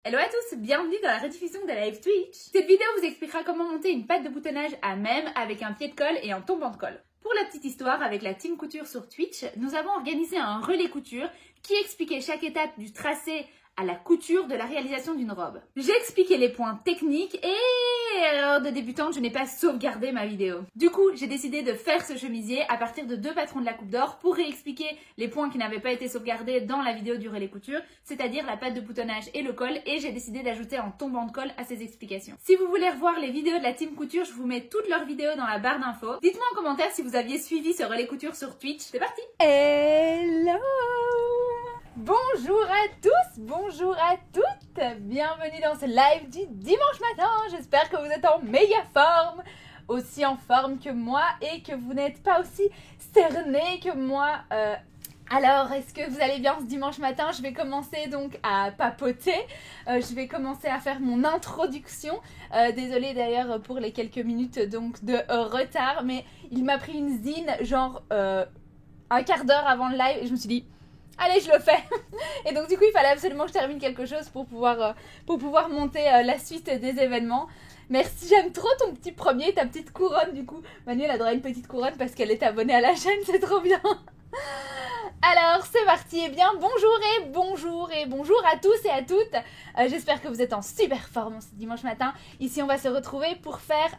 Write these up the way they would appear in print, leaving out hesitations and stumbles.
Hello à tous, bienvenue dans la rediffusion de la live Twitch. Cette vidéo vous expliquera comment monter une patte de boutonnage à même avec un pied de colle et un tombant de colle. Pour la petite histoire, avec la team couture sur Twitch, nous avons organisé un relais couture qui expliquait chaque étape du tracé à la couture de la réalisation d'une robe. J'ai expliqué les points techniques et erreur de débutante, je n'ai pas sauvegardé ma vidéo. Du coup, j'ai décidé de faire ce chemisier à partir de 2 patrons de la coupe d'or pour réexpliquer les points qui n'avaient pas été sauvegardés dans la vidéo du relais couture, c'est-à-dire la patte de boutonnage et le col, et j'ai décidé d'ajouter un tombant de colle à ces explications. Si vous voulez revoir les vidéos de la team couture, je vous mets toutes leurs vidéos dans la barre d'infos. Dites-moi en commentaire si vous aviez suivi ce relais couture sur Twitch. C'est parti! Hello! Bonjour à tous, bonjour à toutes, bienvenue dans ce live du dimanche matin, j'espère que vous êtes en méga forme, aussi en forme que moi et que vous n'êtes pas aussi cernés que moi. Alors, est-ce que vous allez bien ce dimanche matin? Je vais commencer donc à papoter, je vais commencer à faire mon introduction, désolée d'ailleurs pour les quelques minutes donc de retard, mais il m'a pris une zine genre un quart d'heure avant le live et je me suis dit... Allez, je le fais. Et donc du coup, il fallait absolument que je termine quelque chose pour pouvoir monter la suite des événements. Merci, j'aime trop ton petit premier, ta petite couronne du coup. Manu, elle a droit à une petite couronne parce qu'elle est abonnée à la chaîne, c'est trop bien. Alors, c'est parti. Eh bien, bonjour à tous et à toutes. J'espère que vous êtes en super forme ce dimanche matin. Ici, on va se retrouver pour faire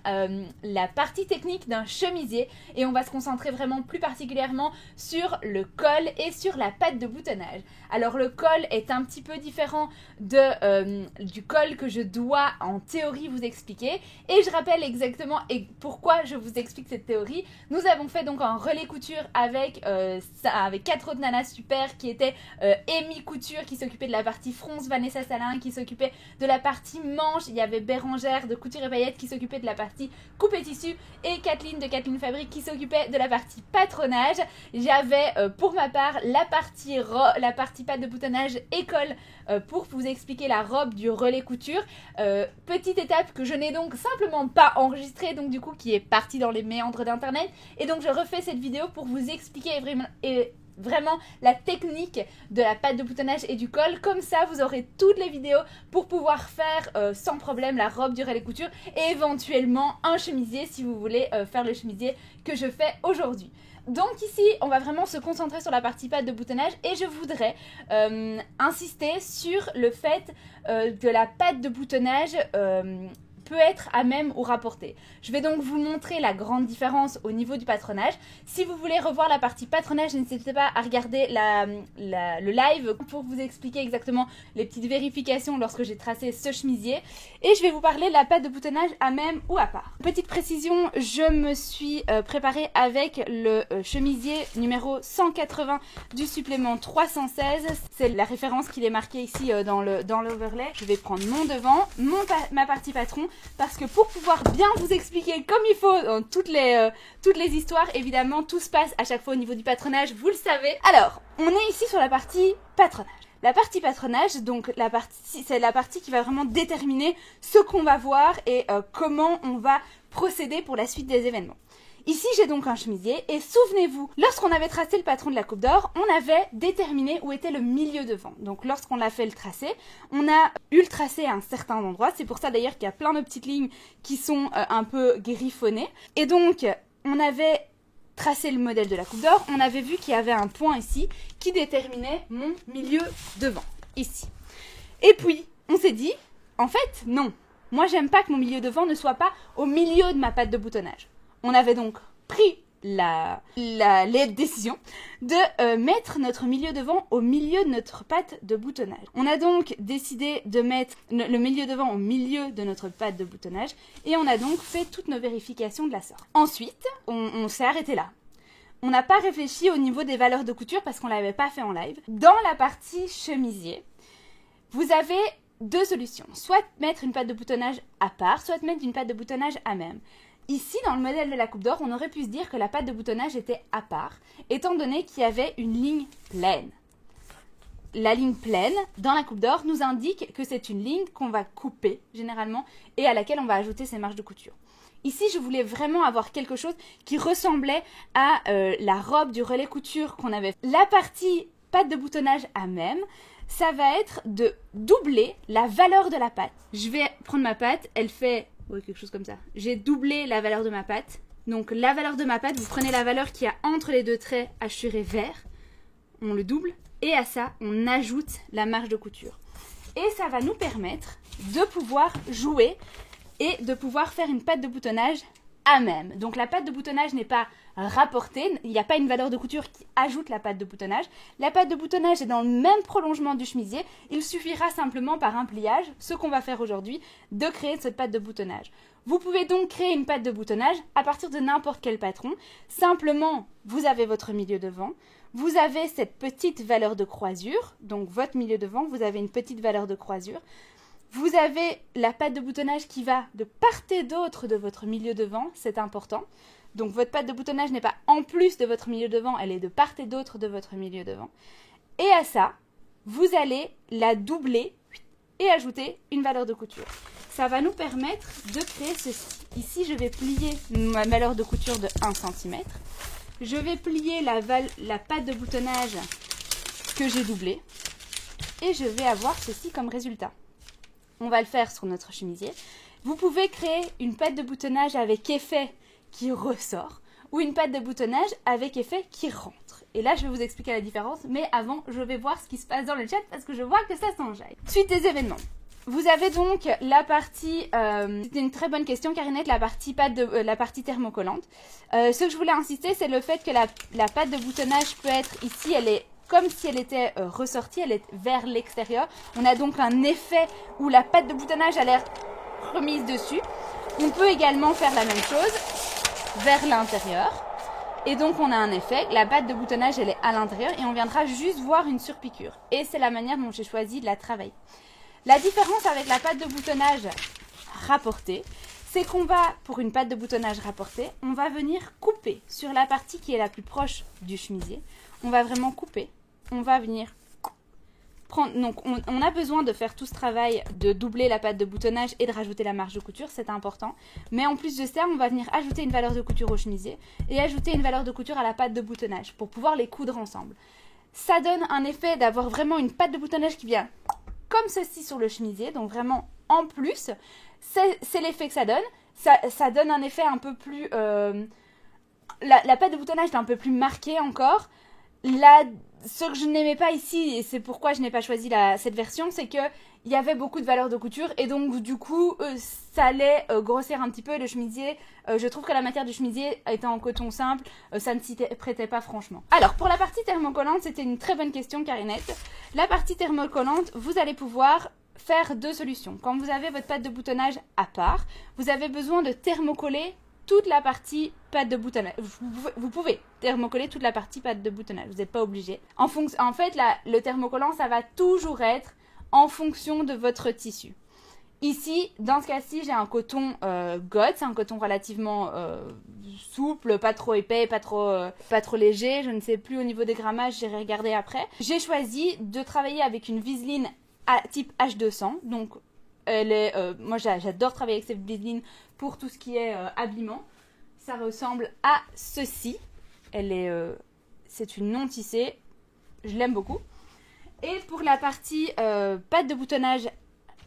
la partie technique d'un chemisier et on va se concentrer vraiment plus particulièrement sur le col et sur la patte de boutonnage. Alors, le col est un petit peu différent du col que je dois en théorie vous expliquer et je rappelle exactement pourquoi je vous explique cette théorie. Nous avons fait donc un relais couture avec 4 autres nanas super qui étaient Amy Couture qui s'occupait de la partie fronce, Vanessa Salin qui s'occupait de la partie manche, il y avait Bérangère de Couture et Paillettes qui s'occupait de la partie coupe et tissu et Kathleen de Kathleen Fabrique qui s'occupait de la partie patronage. J'avais pour ma part la partie patte de boutonnage et col pour vous expliquer la robe du relais couture. Petite étape que je n'ai donc simplement pas enregistrée, donc du coup qui est partie dans les méandres d'internet et donc je refais cette vidéo pour vous expliquer vraiment la technique de la patte de boutonnage et du col. Comme ça, vous aurez toutes les vidéos pour pouvoir faire sans problème la robe du relais couture et éventuellement un chemisier si vous voulez faire le chemisier que je fais aujourd'hui. Donc ici, on va vraiment se concentrer sur la partie patte de boutonnage et je voudrais insister sur le fait que la patte de boutonnage peut être à même ou rapporté. Je vais donc vous montrer la grande différence au niveau du patronage. Si vous voulez revoir la partie patronage, n'hésitez pas à regarder le live pour vous expliquer exactement les petites vérifications lorsque j'ai tracé ce chemisier. Et je vais vous parler de la patte de boutonnage à même ou à part. Petite précision, je me suis préparée avec le chemisier numéro 180 du supplément 316. C'est la référence qui est marquée ici dans l'overlay. Je vais prendre mon devant, ma partie patron, parce que pour pouvoir bien vous expliquer comme il faut toutes les histoires, évidemment tout se passe à chaque fois au niveau du patronage, vous le savez. Alors, on est ici sur la partie patronage. La partie patronage, donc c'est la partie qui va vraiment déterminer ce qu'on va voir et comment on va procéder pour la suite des événements. Ici, j'ai donc un chemisier et souvenez-vous, lorsqu'on avait tracé le patron de la coupe d'or, on avait déterminé où était le milieu de vent. Donc lorsqu'on a fait le tracé, on a eu le tracé à un certain endroit. C'est pour ça d'ailleurs qu'il y a plein de petites lignes qui sont un peu griffonnées. Et donc, on avait tracé le modèle de la coupe d'or. On avait vu qu'il y avait un point ici qui déterminait mon milieu de vent, ici. Et puis, on s'est dit, en fait, non. Moi, j'aime pas que mon milieu de vent ne soit pas au milieu de ma patte de boutonnage. On avait donc pris la décision de mettre notre milieu de vent au milieu de notre patte de boutonnage. On a donc décidé de mettre le milieu de vent au milieu de notre patte de boutonnage et on a donc fait toutes nos vérifications de la sorte. Ensuite, on s'est arrêté là. On n'a pas réfléchi au niveau des valeurs de couture parce qu'on ne l'avait pas fait en live. Dans la partie chemisier, vous avez 2 solutions. Soit mettre une patte de boutonnage à part, soit mettre une patte de boutonnage à même. Ici, dans le modèle de la coupe d'or, on aurait pu se dire que la patte de boutonnage était à part, étant donné qu'il y avait une ligne pleine. La ligne pleine, dans la coupe d'or, nous indique que c'est une ligne qu'on va couper, généralement, et à laquelle on va ajouter ses marges de couture. Ici, je voulais vraiment avoir quelque chose qui ressemblait à la robe du relais couture qu'on avait. La partie patte de boutonnage à même, ça va être de doubler la valeur de la pâte. Je vais prendre ma pâte, elle fait quelque chose comme ça. J'ai doublé la valeur de ma pâte. Donc la valeur de ma pâte, vous prenez la valeur qui a entre les deux traits hachurés vert, on le double, et à ça, on ajoute la marge de couture. Et ça va nous permettre de pouvoir jouer et de pouvoir faire une pâte de boutonnage à même. Donc la pâte de boutonnage n'est pas rapportée, il n'y a pas une valeur de couture qui ajoute la pâte de boutonnage. La pâte de boutonnage est dans le même prolongement du chemisier, il suffira simplement par un pliage, ce qu'on va faire aujourd'hui, de créer cette pâte de boutonnage. Vous pouvez donc créer une pâte de boutonnage à partir de n'importe quel patron. Simplement, vous avez votre milieu devant, vous avez cette petite valeur de croisure, donc votre milieu devant, vous avez une petite valeur de croisure. Vous avez la pâte de boutonnage qui va de part et d'autre de votre milieu devant, c'est important. Donc votre pâte de boutonnage n'est pas en plus de votre milieu devant, elle est de part et d'autre de votre milieu devant. Et à ça, vous allez la doubler et ajouter une valeur de couture. Ça va nous permettre de créer ceci. Ici, je vais plier ma valeur de couture de 1 cm. Je vais plier la pâte de boutonnage que j'ai doublée. Et je vais avoir ceci comme résultat. On va le faire sur notre chemisier. Vous pouvez créer une pâte de boutonnage avec effet qui ressort ou une pâte de boutonnage avec effet qui rentre. Et là, je vais vous expliquer la différence. Mais avant, je vais voir ce qui se passe dans le chat parce que je vois que ça s'enjaille. Suite des événements. Vous avez donc la partie, c'était une très bonne question Karinette, la partie thermocollante. Ce que je voulais insister, c'est le fait que la pâte de boutonnage peut être ici, elle est comme si elle était ressortie, elle est vers l'extérieur. On a donc un effet où la pâte de boutonnage a l'air remise dessus. On peut également faire la même chose vers l'intérieur. Et donc on a un effet, la pâte de boutonnage elle est à l'intérieur et on viendra juste voir une surpiqûre. Et c'est la manière dont j'ai choisi de la travailler. La différence avec la pâte de boutonnage rapportée, c'est qu'on va, pour une pâte de boutonnage rapportée, on va venir couper sur la partie qui est la plus proche du chemisier. On va vraiment couper, on va venir prendre, donc on a besoin de faire tout ce travail de doubler la pâte de boutonnage et de rajouter la marge de couture, c'est important. Mais en plus de ça, on va venir ajouter une valeur de couture au chemisier et ajouter une valeur de couture à la pâte de boutonnage pour pouvoir les coudre ensemble. Ça donne un effet d'avoir vraiment une pâte de boutonnage qui vient comme ceci sur le chemisier, donc vraiment en plus, c'est l'effet que ça donne. Ça donne un effet un peu plus... la pâte de boutonnage est un peu plus marquée encore. Ce que je n'aimais pas ici, et c'est pourquoi je n'ai pas choisi cette version, c'est qu'il y avait beaucoup de valeur de couture, et donc du coup, ça allait grossir un petit peu le chemisier. Je trouve que la matière du chemisier, étant en coton simple, ça ne s'y prêtait pas franchement. Alors, pour la partie thermocollante, c'était une très bonne question, Karinette. La partie thermocollante, vous allez pouvoir faire deux solutions. Quand vous avez votre pâte de boutonnage à part, vous avez besoin de thermocoller toute la partie pâte de boutonnage. Vous pouvez thermocoller toute la partie pâte de boutonnage, vous n'êtes pas obligé. En fait, le thermocollant, ça va toujours être en fonction de votre tissu. Ici, dans ce cas-ci, j'ai un coton GOT, c'est un coton relativement souple, pas trop épais, pas trop léger. Je ne sais plus au niveau des grammages, j'irai regarder après. J'ai choisi de travailler avec une viseline type H200, donc moi j'adore travailler avec cette viseline pour tout ce qui est habillement. Ça ressemble à ceci. C'est une non tissée. Je l'aime beaucoup. Et pour la partie pâte de boutonnage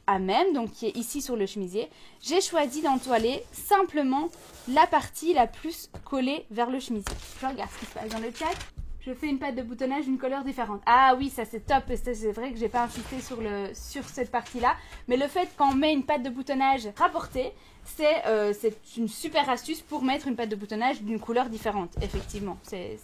à même, donc qui est ici sur le chemisier, j'ai choisi d'entoiler simplement la partie la plus collée vers le chemisier. Je regarde ce qui se passe dans le chat. Je fais une pâte de boutonnage d'une couleur différente. Ah oui, ça c'est top. C'est vrai que j'ai pas insisté sur cette partie-là. Mais le fait qu'on met une pâte de boutonnage rapportée, c'est une super astuce pour mettre une pâte de boutonnage d'une couleur différente. Effectivement, c'est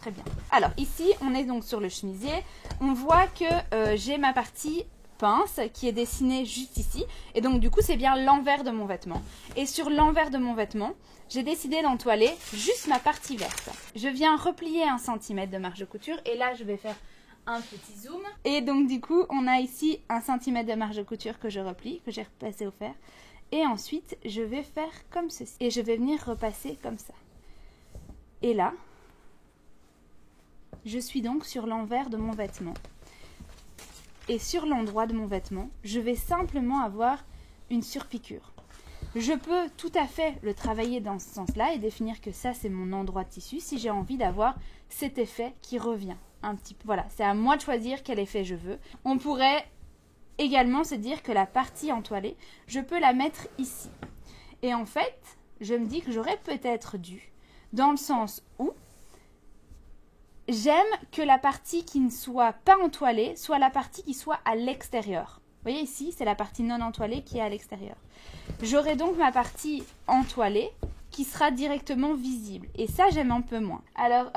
très bien. Alors ici, on est donc sur le chemisier. On voit que j'ai ma partie pince qui est dessinée juste ici. Et donc du coup, c'est bien l'envers de mon vêtement. Et sur l'envers de mon vêtement, j'ai décidé d'entoiler juste ma partie verte. Je viens replier 1 cm de marge de couture et là je vais faire un petit zoom. Et donc du coup on a ici 1 cm de marge de couture que je replie, que j'ai repassé au fer. Et ensuite je vais faire comme ceci. Et je vais venir repasser comme ça. Et là, je suis donc sur l'envers de mon vêtement. Et sur l'endroit de mon vêtement, je vais simplement avoir une surpiqûre. Je peux tout à fait le travailler dans ce sens-là et définir que ça, c'est mon endroit de tissu si j'ai envie d'avoir cet effet qui revient. un petit peu. Voilà, c'est à moi de choisir quel effet je veux. On pourrait également se dire que la partie entoilée, je peux la mettre ici. Et en fait, je me dis que j'aurais peut-être dû, dans le sens où j'aime que la partie qui ne soit pas entoilée soit la partie qui soit à l'extérieur. Vous voyez ici, c'est la partie non entoilée qui est à l'extérieur. J'aurai donc ma partie entoilée qui sera directement visible. Et ça, j'aime un peu moins. Alors,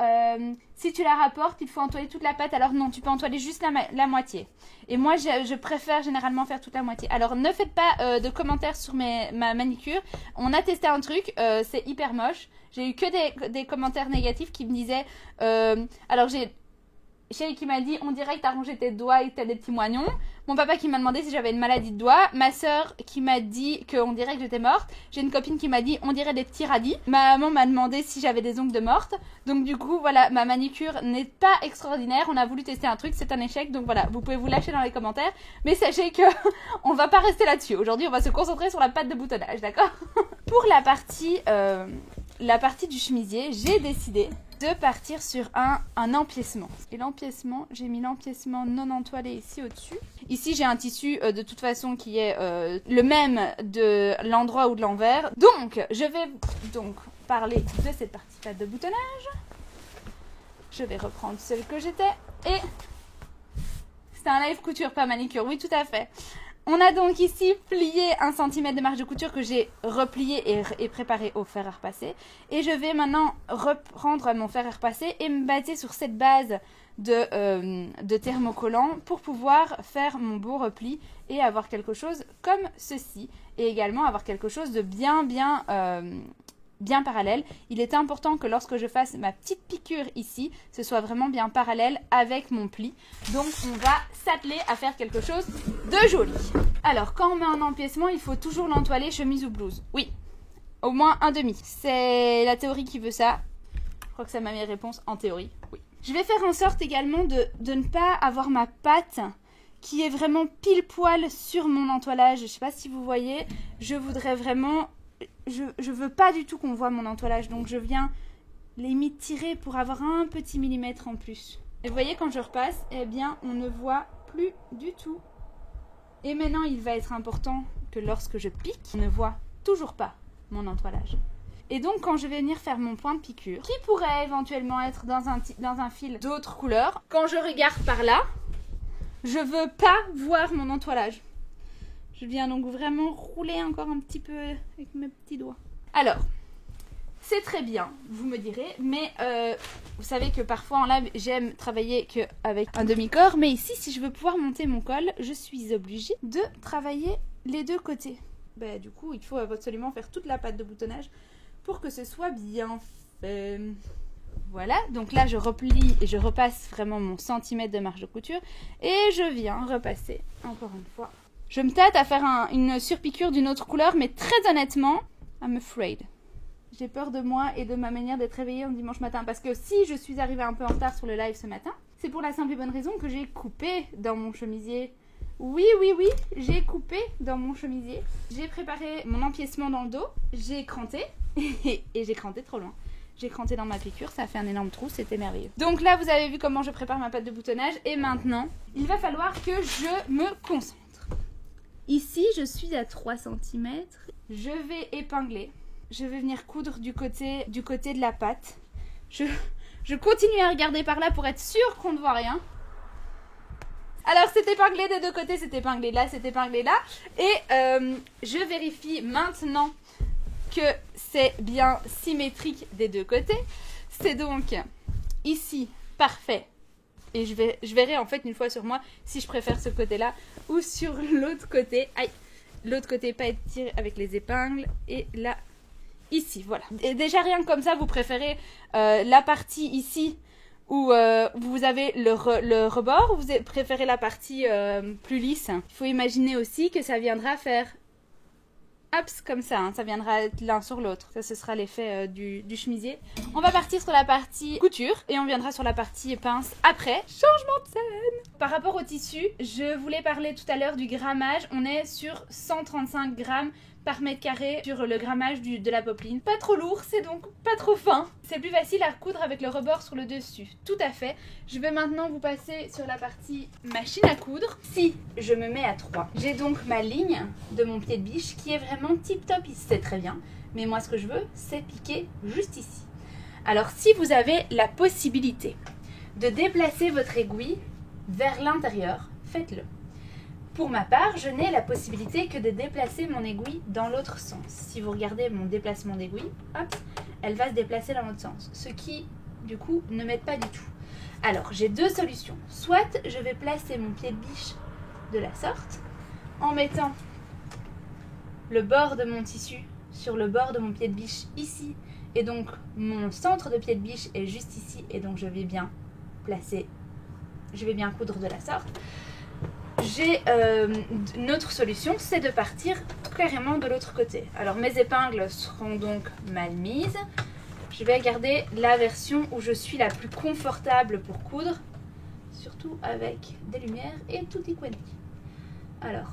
si tu la rapportes, il faut entoiler toute la pâte. Alors non, tu peux entoiler juste la moitié. Et moi, je préfère généralement faire toute la moitié. Alors, ne faites pas de commentaires sur ma manicure. On a testé un truc, c'est hyper moche. J'ai eu que des commentaires négatifs qui me disaient... alors, j'ai Chérie qui m'a dit, on dirait que t'as rongé tes doigts et que t'as des petits moignons. Mon papa qui m'a demandé si j'avais une maladie de doigts. Ma soeur qui m'a dit qu'on dirait que j'étais morte. J'ai une copine qui m'a dit, on dirait des petits radis. Ma maman m'a demandé si j'avais des ongles de morte. Donc du coup, voilà, ma manicure n'est pas extraordinaire. On a voulu tester un truc, c'est un échec. Donc voilà, vous pouvez vous lâcher dans les commentaires. Mais sachez que on va pas rester là-dessus. Aujourd'hui, on va se concentrer sur la pâte de boutonnage, d'accord? Pour la partie du chemisier, j'ai décidé de partir sur un empiècement. Et l'empiècement, j'ai mis l'empiècement non entoilé ici au-dessus. Ici, j'ai un tissu de toute façon qui est le même de l'endroit ou de l'envers. Donc, je vais donc parler de cette partie pâte de boutonnage. Je vais reprendre celle que j'étais. Et c'est un live couture, pas manicure. Oui, tout à fait. On a donc ici plié 1 cm de marge de couture que j'ai replié et préparé au fer à repasser. Et je vais maintenant reprendre mon fer à repasser et me baser sur cette base de thermocollant pour pouvoir faire mon beau repli et avoir quelque chose comme ceci. Et également avoir quelque chose de bien parallèle. Il est important que lorsque je fasse ma petite piqûre ici, ce soit vraiment bien parallèle avec mon pli. Donc on va s'atteler à faire quelque chose de joli. Alors quand on met un empiècement, il faut toujours l'entoiler chemise ou blouse. Oui, au moins un demi. C'est la théorie qui veut ça. Je crois que c'est ma meilleure réponse en théorie. Oui. Je vais faire en sorte également de ne pas avoir ma pâte qui est vraiment pile poil sur mon entoilage. Je ne sais pas si vous voyez, je voudrais vraiment... Je veux pas du tout qu'on voit mon entoilage, donc je viens limite tirer pour avoir un petit millimètre en plus. Et vous voyez, quand je repasse, eh bien, on ne voit plus du tout. Et maintenant, il va être important que lorsque je pique, on ne voit toujours pas mon entoilage. Et donc, quand je vais venir faire mon point de piqûre, qui pourrait éventuellement être dans un fil d'autres couleurs, quand je regarde par là, je veux pas voir mon entoilage. Je viens donc vraiment rouler encore un petit peu avec mes petits doigts. Alors, c'est très bien, vous me direz, mais vous savez que parfois en live, j'aime travailler qu'avec un demi-corps. Mais ici, si je veux pouvoir monter mon col, je suis obligée de travailler les deux côtés. Ben, du coup, il faut absolument faire toute la pâte de boutonnage pour que ce soit bien fait. Voilà, donc là, je replie et je repasse vraiment mon centimètre de marge de couture. Et je viens repasser, encore une fois. Je me tâte à faire une surpiqûre d'une autre couleur, mais très honnêtement, I'm afraid. J'ai peur de moi et de ma manière d'être réveillée un dimanche matin. Parce que si je suis arrivée un peu en retard sur le live ce matin, c'est pour la simple et bonne raison que j'ai coupé dans mon chemisier. Oui, j'ai coupé dans mon chemisier. J'ai préparé mon empiècement dans le dos, j'ai cranté, et j'ai cranté trop loin. J'ai cranté dans ma piqûre, ça a fait un énorme trou, c'était merveilleux. Donc là, vous avez vu comment je prépare ma pâte de boutonnage. Et maintenant, il va falloir que je me concentre. Ici, je suis à 3 cm. Je vais épingler. Je vais venir coudre du côté de la pâte. Je continue à regarder par là pour être sûre qu'on ne voit rien. Alors, c'est épinglé des deux côtés, c'est épinglé là, c'est épinglé là. Et je vérifie maintenant que c'est bien symétrique des deux côtés. C'est donc ici, parfait. Et je verrai en fait une fois sur moi si je préfère ce côté-là ou sur l'autre côté. Aïe, l'autre côté pas être tiré avec les épingles. Et là, ici, voilà. Et déjà rien que comme ça, vous préférez la partie ici où vous avez le rebord ou vous préférez la partie plus lisse. Il faut imaginer aussi que ça viendra faire hop, comme ça, hein, ça viendra l'un sur l'autre. Ça, ce sera l'effet du chemisier. On va partir sur la partie couture et on viendra sur la partie pince après. Changement de scène. Par rapport au tissu, je voulais parler tout à l'heure du grammage. On est sur 135 grammes par mètre carré sur le grammage de la popeline. Pas trop lourd, c'est donc pas trop fin. C'est plus facile à coudre avec le rebord sur le dessus. Tout à fait. Je vais maintenant vous passer sur la partie machine à coudre. Si je me mets à 3, j'ai donc ma ligne de mon pied de biche qui est vraiment tip top ici, c'est très bien. Mais moi ce que je veux, c'est piquer juste ici. Alors si vous avez la possibilité de déplacer votre aiguille vers l'intérieur, faites-le. Pour ma part, je n'ai la possibilité que de déplacer mon aiguille dans l'autre sens. Si vous regardez mon déplacement d'aiguille, hop, elle va se déplacer dans l'autre sens. Ce qui, du coup, ne m'aide pas du tout. Alors, j'ai deux solutions. Soit je vais placer mon pied de biche de la sorte, en mettant le bord de mon tissu sur le bord de mon pied de biche ici. Et donc, mon centre de pied de biche est juste ici. Et donc, je vais bien placer, je vais bien coudre de la sorte. J'ai une autre solution, c'est de partir carrément de l'autre côté. Alors mes épingles seront donc mal mises. Je vais garder la version où je suis la plus confortable pour coudre, surtout avec des lumières et tutti quanti. Alors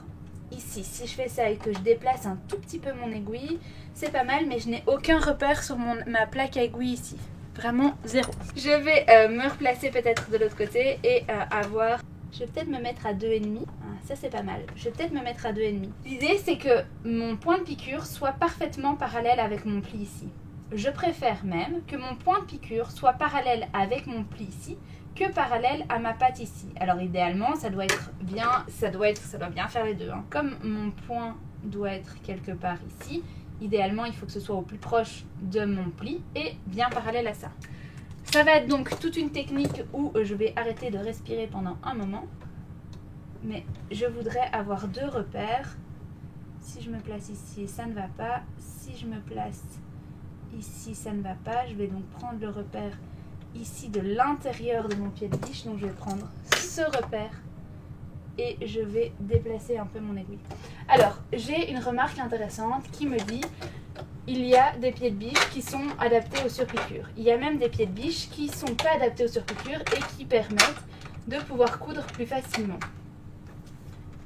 ici, si je fais ça et que je déplace un tout petit peu mon aiguille, c'est pas mal, mais je n'ai aucun repère sur ma plaque à aiguille ici. Vraiment zéro. Je vais me replacer peut-être de l'autre côté et avoir... Je vais peut-être me mettre à 2,5. Ah, ça c'est pas mal. Je vais peut-être me mettre à 2,5. L'idée c'est que mon point de piqûre soit parfaitement parallèle avec mon pli ici. Je préfère même que mon point de piqûre soit parallèle avec mon pli ici que parallèle à ma patte ici. Alors idéalement ça doit être bien, ça doit bien faire les deux. Hein. Comme mon point doit être quelque part ici, idéalement il faut que ce soit au plus proche de mon pli et bien parallèle à ça. Ça va être donc toute une technique où je vais arrêter de respirer pendant un moment. Mais je voudrais avoir deux repères. Si je me place ici, ça ne va pas. Si je me place ici, ça ne va pas. Je vais donc prendre le repère ici de l'intérieur de mon pied de biche. Donc je vais prendre ce repère et je vais déplacer un peu mon aiguille. Alors, j'ai une remarque intéressante qui me dit... Il y a des pieds de biche qui sont adaptés aux surpiqûres. Il y a même des pieds de biche qui ne sont pas adaptés aux surpiqûres et qui permettent de pouvoir coudre plus facilement.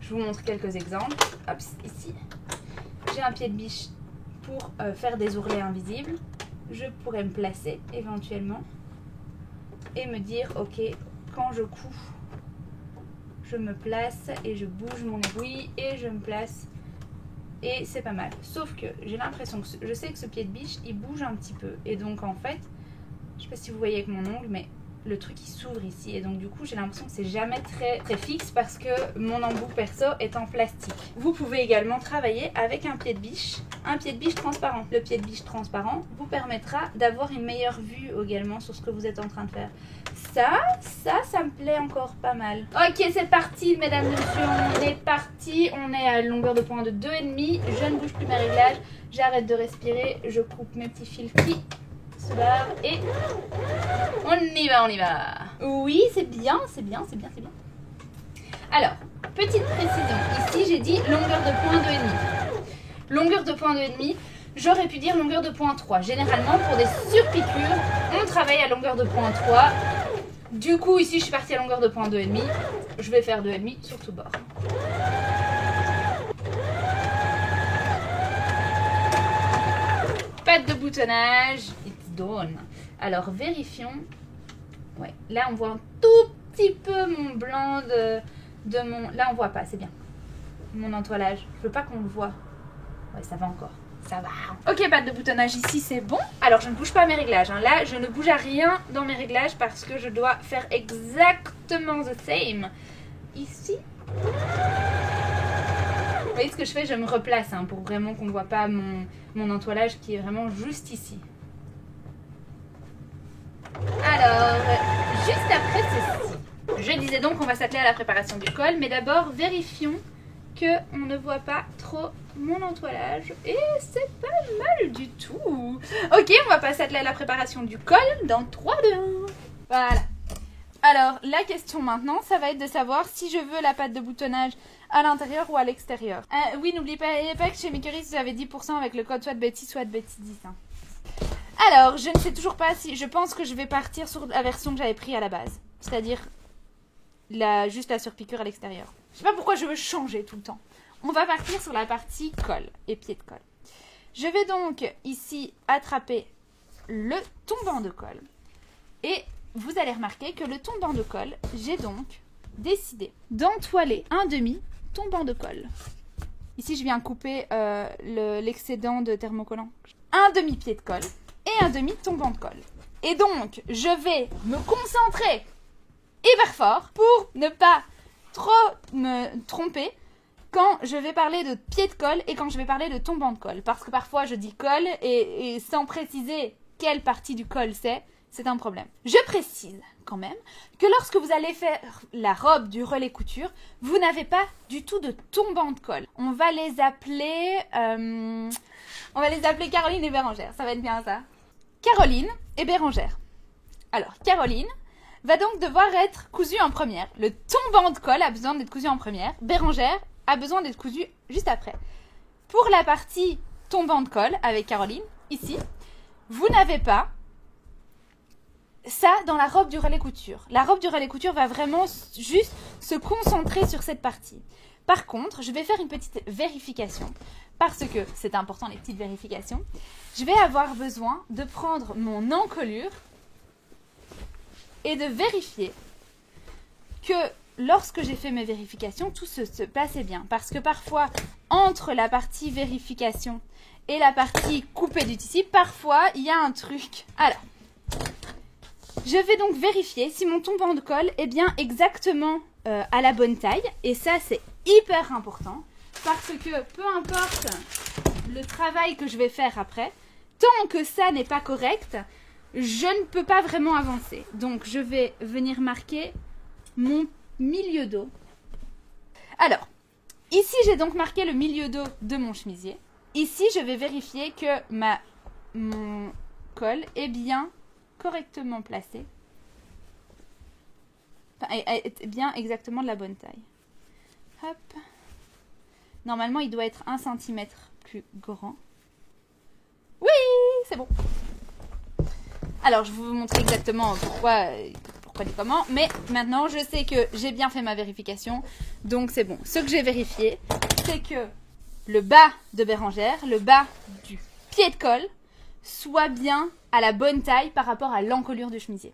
Je vous montre quelques exemples. Hop, ici, j'ai un pied de biche pour faire des ourlets invisibles. Je pourrais me placer éventuellement et me dire, ok, quand je couds, je me place et je bouge mon aiguille et je me place. Et c'est pas mal. Sauf que j'ai l'impression que je sais que ce pied de biche, il bouge un petit peu. Et donc en fait, je sais pas si vous voyez avec mon ongle, mais le truc il s'ouvre ici. Et donc du coup, j'ai l'impression que c'est jamais très fixe parce que mon embout perso est en plastique. Vous pouvez également travailler avec un pied de biche transparent. Le pied de biche transparent vous permettra d'avoir une meilleure vue également sur ce que vous êtes en train de faire. Ça me plaît encore pas mal. Ok, c'est parti, mesdames et messieurs, on est parti. On est à longueur de point de 2,5. Je ne bouge plus mes réglages. J'arrête de respirer. Je coupe mes petits fils qui se barrent et on y va. Oui, c'est bien. Alors, petite précision. Ici, j'ai dit longueur de point 2,5. Longueur de point 2,5. J'aurais pu dire longueur de point 3. Généralement, pour des surpiqûres, on travaille à longueur de point 3. Du coup, ici, je suis partie à longueur de point 2,5. Je vais faire 2,5 sur tout bord. Patte de boutonnage. It's done. Alors, vérifions. Ouais, là, on voit un tout petit peu mon blanc de mon... Là, on voit pas, c'est bien. Mon entoilage. Je veux pas qu'on le voit. Ouais, ça va encore. Ça va. Ok, patte de boutonnage ici, c'est bon. Alors, je ne bouge pas mes réglages. Hein. Là, je ne bouge à rien dans mes réglages parce que je dois faire exactement the same. Ici. Vous voyez ce que je fais? Je me replace hein, pour vraiment qu'on ne voit pas mon entoilage qui est vraiment juste ici. Alors, juste après ceci. Je disais donc qu'on va s'atteler à la préparation du col. Mais d'abord, vérifions qu'on ne voit pas trop mon entoilage et c'est pas mal du tout. Ok, on va passer à la préparation du col dans 3, 2, 1. Voilà. Alors, la question maintenant, ça va être de savoir si je veux la pâte de boutonnage à l'intérieur ou à l'extérieur. Oui, n'oubliez pas que chez Makery, vous avez 10% avec le code soit de Betty 10. Hein. Alors, je ne sais toujours pas si... Je pense que je vais partir sur la version que j'avais prise à la base. C'est-à-dire juste la surpiqûre à l'extérieur. Je sais pas pourquoi je veux changer tout le temps. On va partir sur la partie colle et pied de colle. Je vais donc ici attraper le tombant de colle. Et vous allez remarquer que le tombant de colle, j'ai donc décidé d'entoiler un demi tombant de colle. Ici, je viens couper l'excédent de thermocollant. Un demi pied de colle et un demi tombant de colle. Et donc, je vais me concentrer hyper fort pour ne pas trop me tromper quand je vais parler de pied de colle et quand je vais parler de tombant de colle. Parce que parfois, je dis colle et sans préciser quelle partie du col c'est un problème. Je précise quand même que lorsque vous allez faire la robe du relais couture, vous n'avez pas du tout de tombant de colle. On va les appeler Caroline et Bérangère. Ça va être bien ça. Caroline et Bérangère. Alors, Caroline va donc devoir être cousue en première. Le tombant de colle a besoin d'être cousu en première. Bérangère a besoin d'être cousue juste après. Pour la partie tombant de colle avec Caroline, ici, vous n'avez pas ça dans la robe du relais couture. La robe du relais couture va vraiment juste se concentrer sur cette partie. Par contre, je vais faire une petite vérification parce que c'est important les petites vérifications. Je vais avoir besoin de prendre mon encolure et de vérifier que lorsque j'ai fait mes vérifications, tout se passait bien. Parce que parfois, entre la partie vérification et la partie coupée du tissu, parfois, il y a un truc. Alors, je vais donc vérifier si mon tombant de colle est bien exactement à la bonne taille. Et ça, c'est hyper important. Parce que peu importe le travail que je vais faire après, tant que ça n'est pas correct, je ne peux pas vraiment avancer. Donc, je vais venir marquer mon milieu dos. Alors, ici, j'ai donc marqué le milieu dos de mon chemisier. Ici, je vais vérifier que mon col est bien correctement placé. Enfin, est bien exactement de la bonne taille. Hop. Normalement, il doit être 1 cm plus grand. Oui, c'est bon. Alors, je vais vous montrer exactement pourquoi et comment. Mais maintenant, je sais que j'ai bien fait ma vérification. Donc, c'est bon. Ce que j'ai vérifié, c'est que le bas de Bérangère, le bas du pied de colle, soit bien à la bonne taille par rapport à l'encolure du chemisier.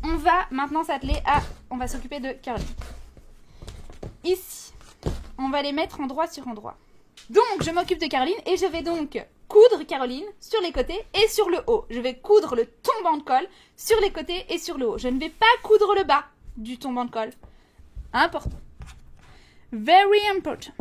On va maintenant s'atteler à... On va s'occuper de Caroline. Ici, on va les mettre endroit sur endroit. Donc, je m'occupe de Caroline et je vais donc coudre Caroline sur les côtés et sur le haut. Je vais coudre le tombant de colle sur les côtés et sur le haut. Je ne vais pas coudre le bas du tombant de colle. Important. Very important.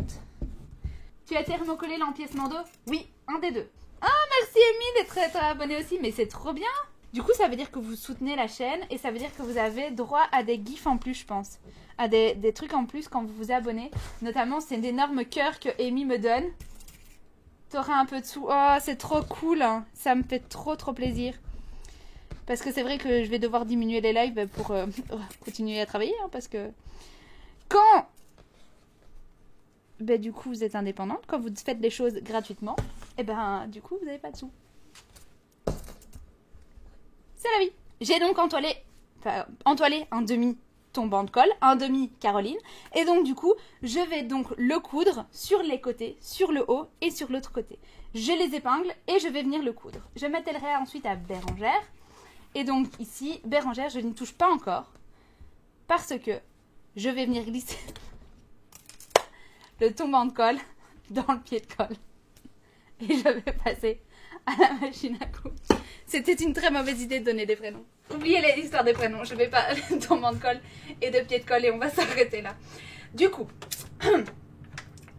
Tu as thermocollé l'empiècement d'eau? Oui, un des deux. Ah, merci Amy d'être abonnée aussi, mais c'est trop bien. Du coup, ça veut dire que vous soutenez la chaîne et ça veut dire que vous avez droit à des gifs en plus, je pense. À des trucs en plus quand vous vous abonnez. Notamment, c'est d'énormes cœurs que Amy me donne. T'auras un peu de sous. Oh, c'est trop cool. Hein. Ça me fait trop plaisir. Parce que c'est vrai que je vais devoir diminuer les lives pour continuer à travailler. Hein, parce que quand... Ben, du coup, vous êtes indépendante. Quand vous faites des choses gratuitement, et ben, du coup, vous n'avez pas de sous. C'est la vie. J'ai donc entoilé un demi tombant de colle, un demi Caroline. Et donc, du coup, je vais donc le coudre sur les côtés, sur le haut et sur l'autre côté. Je les épingle et je vais venir le coudre. Je m'attellerai ensuite à Bérangère. Et donc, ici, Bérangère, je n'y touche pas encore. Parce que je vais venir glisser le tombant de colle dans le pied de colle. Et je vais passer à la machine à coudre. C'était une très mauvaise idée de donner des prénoms. Oubliez l'histoire des prénoms, je vais pas de tombant de colle et de pied de colle et on va s'arrêter là. Du coup,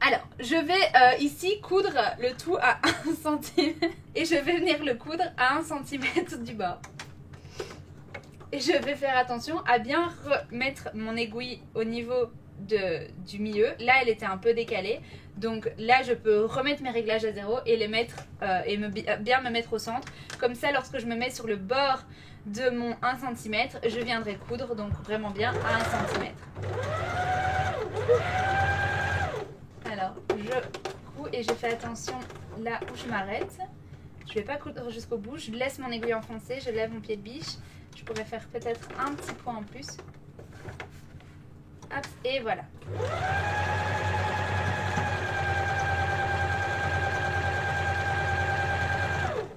alors, je vais ici coudre le tout à 1 cm et je vais venir le coudre à 1 cm du bord. Et je vais faire attention à bien remettre mon aiguille au niveau du milieu. Là, elle était un peu décalée. Donc là, je peux remettre mes réglages à 0 et les mettre bien me mettre au centre. Comme ça, lorsque je me mets sur le bord de mon 1 cm, je viendrai coudre donc vraiment bien à 1 cm. Alors, je couds et je fais attention là où je m'arrête. Je ne vais pas coudre jusqu'au bout, je laisse mon aiguille enfoncée, je lève mon pied de biche. Je pourrais faire peut-être un petit point en plus. Hop, et voilà.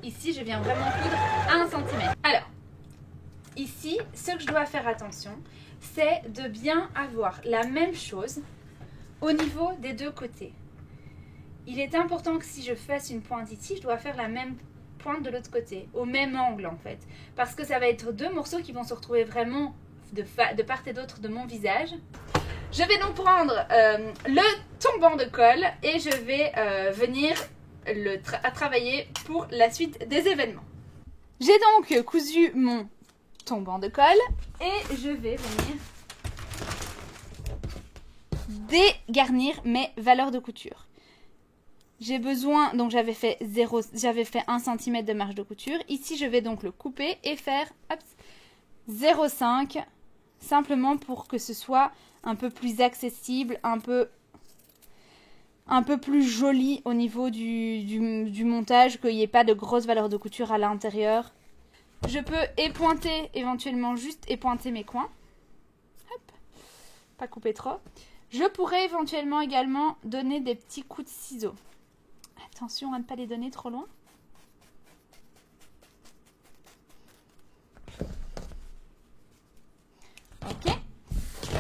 Ici, je viens vraiment coudre à 1 cm. Alors, ici, ce que je dois faire attention, c'est de bien avoir la même chose au niveau des deux côtés. Il est important que si je fasse une pointe ici, je dois faire la même pointe de l'autre côté, au même angle en fait. Parce que ça va être deux morceaux qui vont se retrouver vraiment de part et d'autre de mon visage. Je vais donc prendre le tombant de colle et je vais venir à travailler pour la suite des événements. J'ai donc cousu mon tombant de colle et je vais venir dégarnir mes valeurs de couture. J'ai besoin, donc j'avais fait 1 cm de marge de couture. Ici, je vais donc le couper et faire 0,5 simplement pour que ce soit un peu plus accessible, un peu plus joli au niveau du montage, qu'il n'y ait pas de grosses valeurs de couture à l'intérieur. Je peux épointer, éventuellement juste épointer mes coins. Hop, pas couper trop. Je pourrais éventuellement également donner des petits coups de ciseaux. Attention à ne pas les donner trop loin. Ok.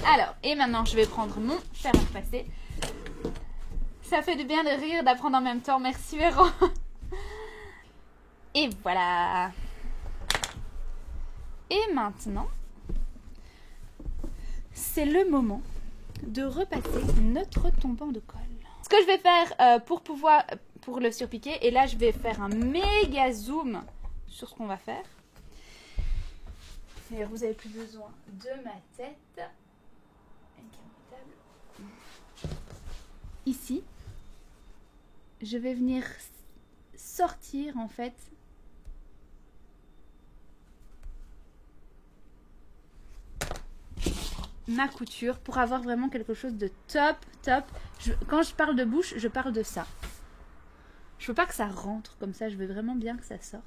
Alors, et maintenant je vais prendre mon fer à repasser. Ça fait du bien de rire, d'apprendre en même temps. Merci Véro. Et voilà. Et maintenant, c'est le moment de repasser notre tombant de colle. Ce que je vais faire pour le surpiquer, et là je vais faire un méga zoom sur ce qu'on va faire. D'ailleurs, vous n'avez plus besoin de ma tête. Ici, je vais venir sortir en fait ma couture pour avoir vraiment quelque chose de top. Quand je parle de bouche, je parle de ça. Je veux pas que ça rentre comme ça, je veux vraiment bien que ça sorte.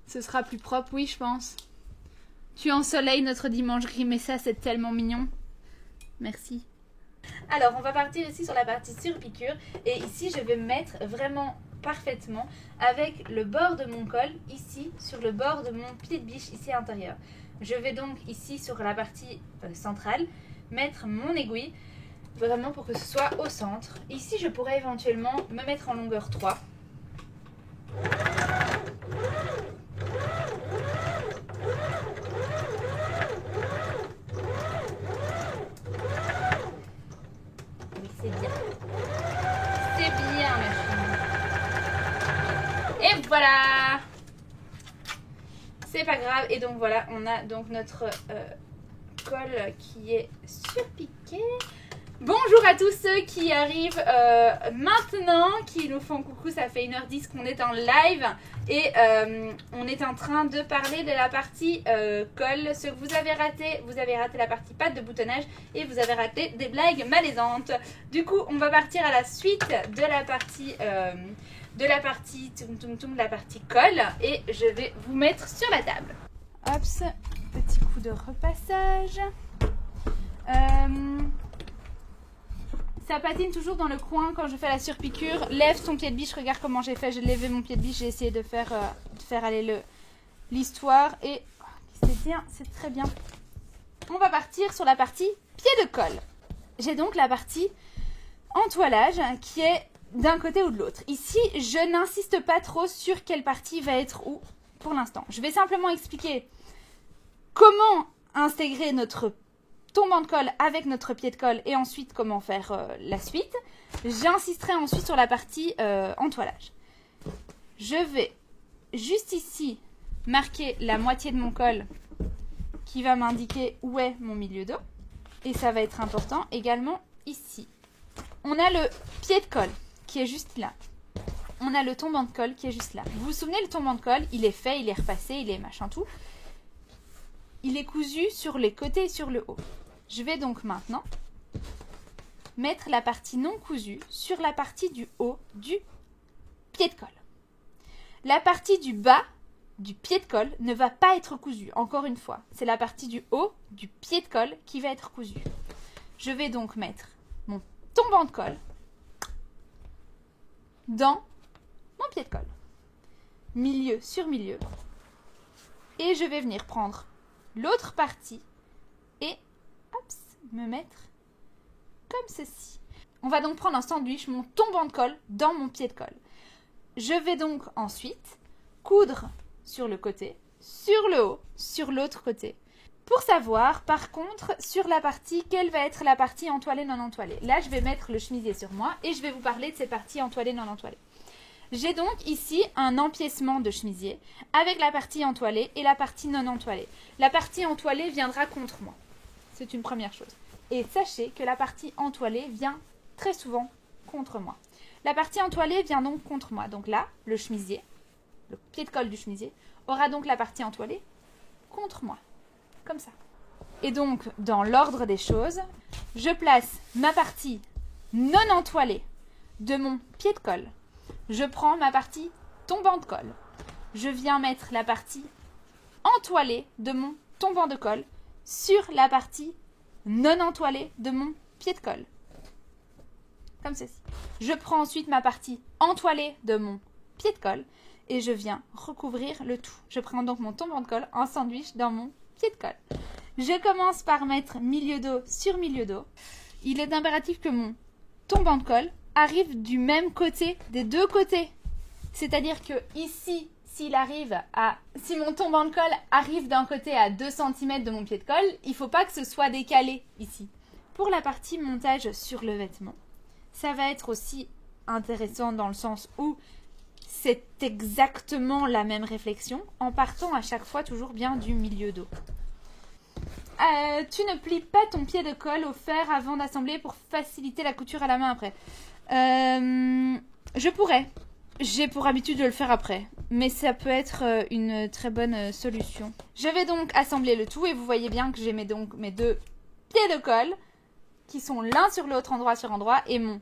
Ce sera plus propre, oui, je pense. Tu ensoleilles notre dimancherie, mais ça, c'est tellement mignon. Merci. Alors, on va partir ici sur la partie surpiqûre. Et ici, je vais me mettre vraiment parfaitement avec le bord de mon col, ici, sur le bord de mon pied de biche, ici à l'intérieur. Je vais donc, ici, sur la partie centrale, mettre mon aiguille, vraiment pour que ce soit au centre. Ici, je pourrais éventuellement me mettre en longueur 3. C'est bien. C'est bien, ma fille. Et voilà. C'est pas grave. Et donc voilà, on a donc notre col qui est surpiqué. Bonjour à tous ceux qui arrivent maintenant, qui nous font coucou. Ça fait 1h10 qu'on est en live et on est en train de parler de la partie col. Ce que vous avez raté la partie patte de boutonnage et vous avez raté des blagues malaisantes. Du coup, on va partir à la suite de la partie de la partie colle et je vais vous mettre sur la table. Hop, petit coup de repassage. Ça patine toujours dans le coin quand je fais la surpiqûre. Lève ton pied de biche, regarde comment j'ai fait. J'ai levé mon pied de biche, j'ai essayé de faire aller l'histoire. Et c'est bien, c'est très bien. On va partir sur la partie pied de colle. J'ai donc la partie entoilage qui est d'un côté ou de l'autre. Ici, je n'insiste pas trop sur quelle partie va être où pour l'instant. Je vais simplement expliquer comment intégrer notre tombant de colle avec notre pied de colle et ensuite comment faire la suite. J'insisterai ensuite sur la partie entoilage. Je vais juste ici marquer la moitié de mon col qui va m'indiquer où est mon milieu dos. Et ça va être important également ici. On a le pied de colle qui est juste là. on a le tombant de colle qui est juste là. Vous vous souvenez, le tombant de colle, il est fait, il est repassé, il est machin tout. Il est cousu sur les côtés et sur le haut. Je vais donc maintenant mettre la partie non cousue sur la partie du haut du pied de colle. La partie du bas du pied de colle ne va pas être cousue, encore une fois. C'est la partie du haut du pied de colle qui va être cousue. Je vais donc mettre mon tombant de colle dans mon pied de colle. Milieu sur milieu. Et je vais venir prendre l'autre partie et me mettre comme ceci. On va donc prendre un sandwich, mon tombant de colle dans mon pied de colle. Je vais donc ensuite coudre sur le côté, sur le haut, sur l'autre côté. Pour savoir, par contre, sur la partie, quelle va être la partie entoilée, non entoilée. Là, je vais mettre le chemisier sur moi et je vais vous parler de ces parties entoilées, non entoilées. J'ai donc ici un empiècement de chemisier avec la partie entoilée et la partie non entoilée. La partie entoilée viendra contre moi. C'est une première chose. Et sachez que la partie entoilée vient très souvent contre moi. La partie entoilée vient donc contre moi. Donc là, le chemisier, le pied de colle du chemisier, aura donc la partie entoilée contre moi. Comme ça. Et donc, dans l'ordre des choses, je place ma partie non entoilée de mon pied de colle. Je prends ma partie tombant de colle. Je viens mettre la partie entoilée de mon tombant de colle sur la partie non entoilée de mon pied de colle. Comme ceci. Je prends ensuite ma partie entoilée de mon pied de colle et je viens recouvrir le tout. Je prends donc mon tombant de colle en sandwich dans mon pied de colle. Je commence par mettre milieu dos sur milieu dos. Il est impératif que mon tombant de colle arrive du même côté, des deux côtés. C'est-à-dire que ici, si mon tombant de colle arrive d'un côté à 2 cm de mon pied de colle, il ne faut pas que ce soit décalé ici. Pour la partie montage sur le vêtement, ça va être aussi intéressant dans le sens où c'est exactement la même réflexion en partant à chaque fois toujours bien du milieu dos. Tu ne plies pas ton pied de colle au fer avant d'assembler pour faciliter la couture à la main après. Je pourrais. J'ai pour habitude de le faire après. Mais ça peut être une très bonne solution. Je vais donc assembler le tout et vous voyez bien que j'ai mes deux pieds de colle qui sont l'un sur l'autre, endroit sur endroit, et mon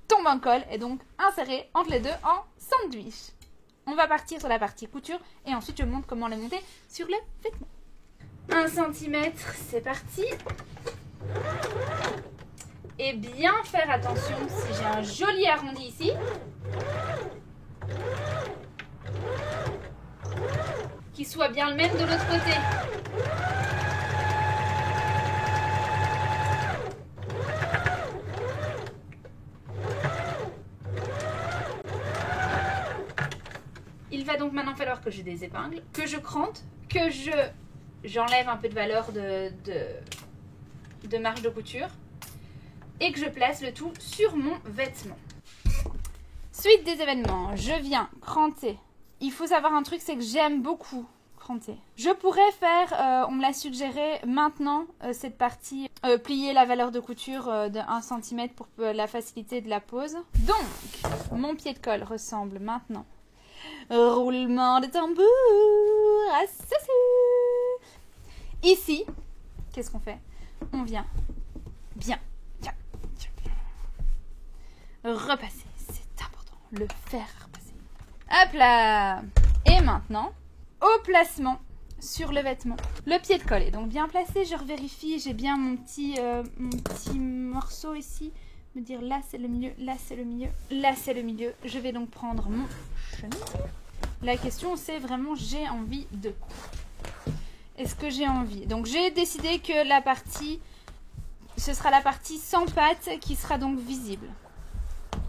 tombant de colle est donc inséré entre les deux en sandwich. On va partir sur la partie couture et ensuite je montre comment les monter sur le vêtement. 1 cm, c'est parti. Et bien faire attention si j'ai un joli arrondi ici. Qu'il soit bien le même de l'autre côté. Il va donc maintenant falloir que j'ai des épingles, que je crante, que j'enlève un peu de valeur de marge de couture et que je place le tout sur mon vêtement. Suite des événements, je viens cranter. Il faut savoir un truc, c'est que j'aime beaucoup cranter. Je pourrais faire, on me l'a suggéré maintenant, cette partie, plier la valeur de couture de 1 cm pour la facilité de la pose. Donc, mon pied de colle ressemble maintenant. Roulement de tambour à ceci. Ici, qu'est-ce qu'on fait? On vient bien repasser. C'est important, le faire repasser. Hop là. Et maintenant, au placement sur le vêtement. Le pied de colle est donc bien placé. Je revérifie, j'ai bien mon petit morceau ici. Me dire là c'est le milieu, là c'est le milieu, là c'est le milieu. Je vais donc prendre mon chemise. La question c'est vraiment j'ai envie de quoi? Est-ce que j'ai envie? Donc j'ai décidé que ce sera la partie sans patte qui sera donc visible.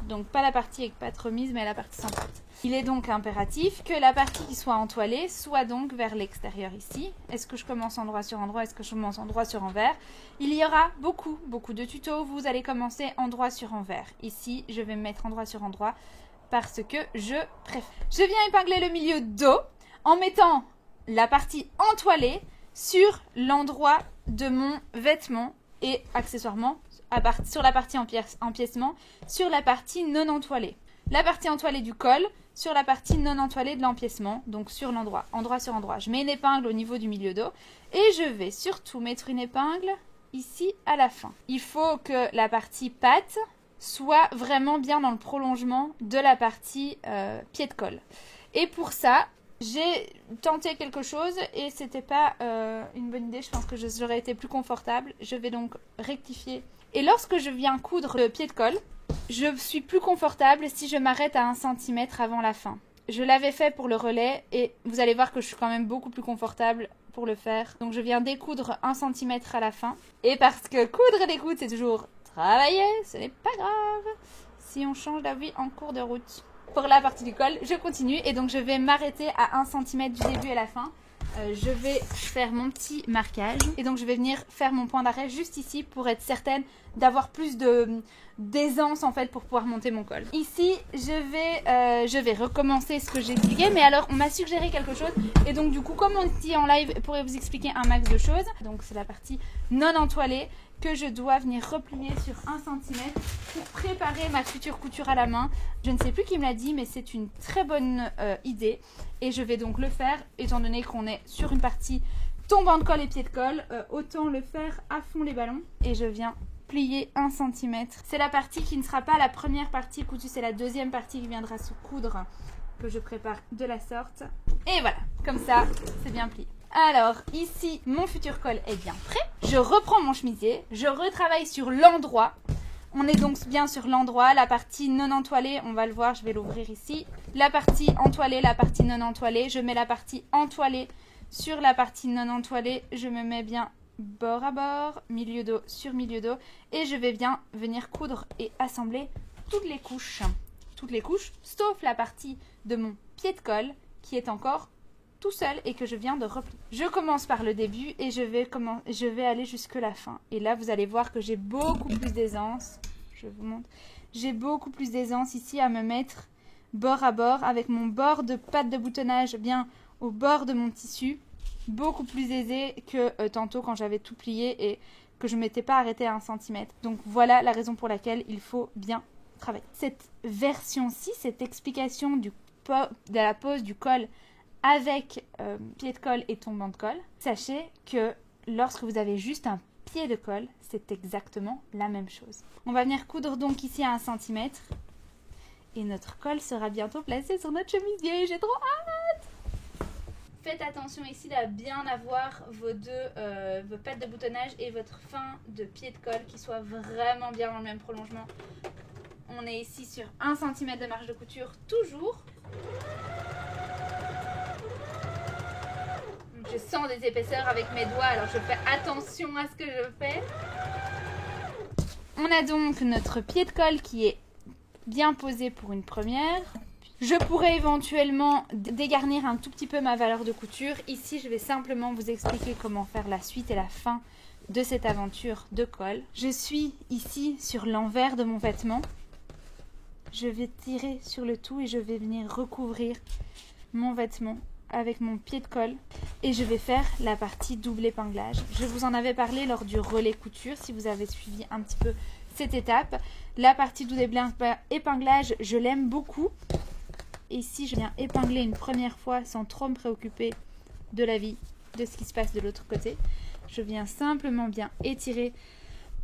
Donc pas la partie avec patte remise mais la partie sans patte. Il est donc impératif que la partie qui soit entoilée soit donc vers l'extérieur ici. Est-ce que je commence endroit sur endroit? Est-ce que je commence endroit sur envers? Il y aura beaucoup de tutos. Vous allez commencer endroit sur envers. Ici, je vais me mettre endroit sur endroit parce que je préfère. Je viens épingler le milieu dos en mettant la partie entoilée sur l'endroit de mon vêtement et accessoirement sur la partie empiècement, sur la partie non entoilée. la partie entoilée du col sur la partie non entoilée de l'empiècement, donc sur l'endroit, endroit sur endroit. Je mets une épingle au niveau du milieu dos et je vais surtout mettre une épingle ici à la fin. Il faut que la partie patte soit vraiment bien dans le prolongement de la partie pied de colle. Et pour ça, j'ai tenté quelque chose et c'était pas une bonne idée. Je pense que j'aurais été plus confortable. Je vais donc rectifier. Et lorsque je viens coudre le pied de colle, je suis plus confortable si je m'arrête à 1 cm avant la fin. Je l'avais fait pour le relais et vous allez voir que je suis quand même beaucoup plus confortable pour le faire. Donc je viens découdre 1 cm à la fin. Et parce que coudre des coudes, c'est toujours travailler, ce n'est pas grave si on change d'avis en cours de route. Pour la partie du col, je continue et donc je vais m'arrêter à 1 cm du début à la fin. Je vais faire mon petit marquage et donc je vais venir faire mon point d'arrêt juste ici pour être certaine d'avoir plus d'aisance en fait pour pouvoir monter mon col. Ici, je vais recommencer ce que j'ai expliqué, mais alors on m'a suggéré quelque chose et donc du coup comme on dit en live, je pourrais vous expliquer un max de choses. Donc c'est la partie non entoilée que je dois venir replier sur 1 cm pour préparer ma future couture à la main. Je ne sais plus qui me l'a dit, mais c'est une très bonne idée. Et je vais donc le faire, étant donné qu'on est sur une partie tombant de colle et pied de colle. Autant le faire à fond les ballons. Et je viens plier 1 cm. C'est la partie qui ne sera pas la première partie cousue, c'est la deuxième partie qui viendra se coudre, que je prépare de la sorte. Et voilà, comme ça, c'est bien plié. Alors, ici, mon futur col est bien prêt. Je reprends mon chemisier, je retravaille sur l'endroit. On est donc bien sur l'endroit. La partie non entoilée, on va le voir, je vais l'ouvrir ici. La partie entoilée, la partie non entoilée. Je mets la partie entoilée sur la partie non entoilée. Je me mets bien bord à bord, milieu dos sur milieu dos. Et je vais bien venir coudre et assembler toutes les couches. Toutes les couches, sauf la partie de mon pied de colle qui est encore tout seul et que je viens de replier. Je commence par le début et je vais aller jusque la fin. Et là, vous allez voir que j'ai beaucoup plus d'aisance. Je vous montre. J'ai beaucoup plus d'aisance ici à me mettre bord à bord avec mon bord de patte de boutonnage bien au bord de mon tissu. Beaucoup plus aisé que tantôt quand j'avais tout plié et que je ne m'étais pas arrêtée à 1 cm. Donc voilà la raison pour laquelle il faut bien travailler. Cette version-ci, cette explication de la pose du col avec pied de colle et tombant de colle, sachez que lorsque vous avez juste un pied de colle, c'est exactement la même chose. On va venir coudre donc ici à 1 cm et notre col sera bientôt placé sur notre chemisier. J'ai trop hâte! Faites attention ici à bien avoir vos pattes de boutonnage et votre fin de pied de colle qui soit vraiment bien dans le même prolongement. On est ici sur 1 cm de marge de couture toujours. Je sens des épaisseurs avec mes doigts, alors je fais attention à ce que je fais. On a donc notre pied de colle qui est bien posé pour une première. Je pourrais éventuellement dégarnir un tout petit peu ma valeur de couture. Ici, je vais simplement vous expliquer comment faire la suite et la fin de cette aventure de colle. Je suis ici sur l'envers de mon vêtement. Je vais tirer sur le tout et je vais venir recouvrir mon vêtement avec mon pied de colle et je vais faire la partie double épinglage. Je vous en avais parlé lors du relais couture si vous avez suivi un petit peu cette étape. La partie double épinglage, je l'aime beaucoup. Ici, je viens épingler une première fois sans trop me préoccuper de la vie, de ce qui se passe de l'autre côté. Je viens simplement bien étirer,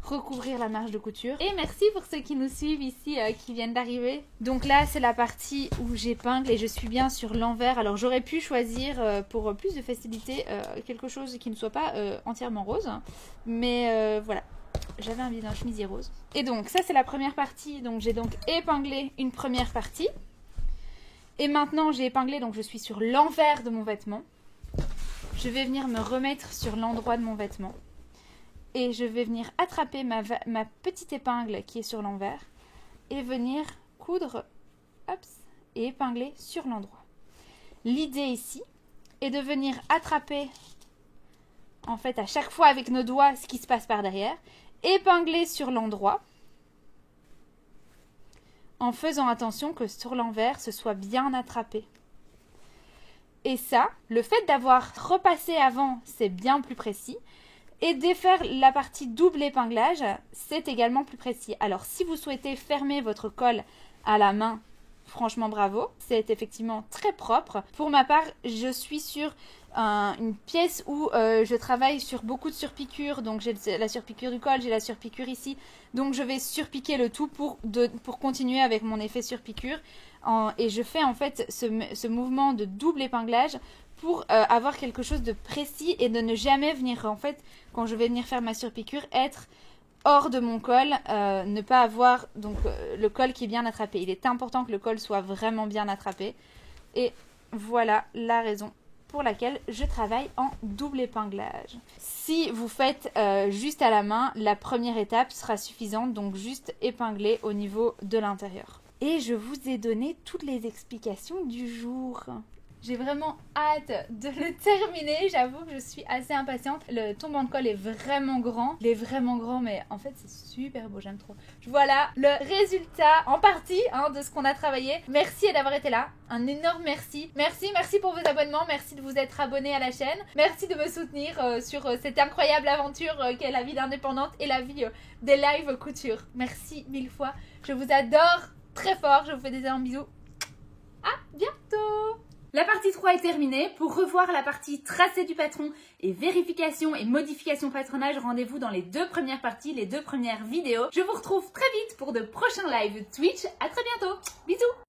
recouvrir la marge de couture. Et merci pour ceux qui nous suivent ici, qui viennent d'arriver. Donc là, c'est la partie où j'épingle et je suis bien sur l'envers. Alors j'aurais pu choisir, pour plus de facilité, quelque chose qui ne soit pas entièrement rose. Mais voilà, j'avais envie d'un chemisier rose. Et donc ça, c'est la première partie. Donc j'ai donc épinglé une première partie. Et maintenant, j'ai épinglé, donc je suis sur l'envers de mon vêtement. Je vais venir me remettre sur l'endroit de mon vêtement. Et je vais venir attraper ma petite épingle qui est sur l'envers et venir coudre et épingler sur l'endroit. L'idée ici est de venir attraper, en fait, à chaque fois avec nos doigts, ce qui se passe par derrière, épingler sur l'endroit, en faisant attention que sur l'envers, ce soit bien attrapé. Et ça, le fait d'avoir repassé avant, c'est bien plus précis. Et défaire la partie double épinglage, c'est également plus précis. Alors, si vous souhaitez fermer votre col à la main franchement bravo, c'est effectivement très propre. Pour ma part, je suis sur une pièce où je travaille sur beaucoup de surpiqûres, donc j'ai la surpiqûre du col, j'ai la surpiqûre ici, donc je vais surpiquer le tout pour continuer avec mon effet surpiqûre. Et je fais en fait ce mouvement de double épinglage pour avoir quelque chose de précis et de ne jamais venir, en fait, quand je vais venir faire ma surpiqûre, être hors de mon col, ne pas avoir donc le col qui est bien attrapé. Il est important que le col soit vraiment bien attrapé. Et voilà la raison pour laquelle je travaille en double épinglage. Si vous faites juste à la main, la première étape sera suffisante, donc juste épingler au niveau de l'intérieur. Et je vous ai donné toutes les explications du jour. J'ai vraiment hâte de le terminer, j'avoue que je suis assez impatiente. Le tombant de col est vraiment grand. Il est vraiment grand, mais en fait c'est super beau, j'aime trop. Voilà le résultat en partie de ce qu'on a travaillé. Merci d'avoir été là, un énorme merci. Merci pour vos abonnements, merci de vous être abonnés à la chaîne. Merci de me soutenir sur cette incroyable aventure qu'est la vie d'indépendante et la vie des live couture. Merci 1000 fois, je vous adore très fort, je vous fais des énormes bisous. À bientôt. La partie 3 est terminée. Pour revoir la partie tracé du patron et vérification et modification patronage, rendez-vous dans les 2 premières parties, les 2 premières vidéos. Je vous retrouve très vite pour de prochains lives Twitch. À très bientôt. Bisous.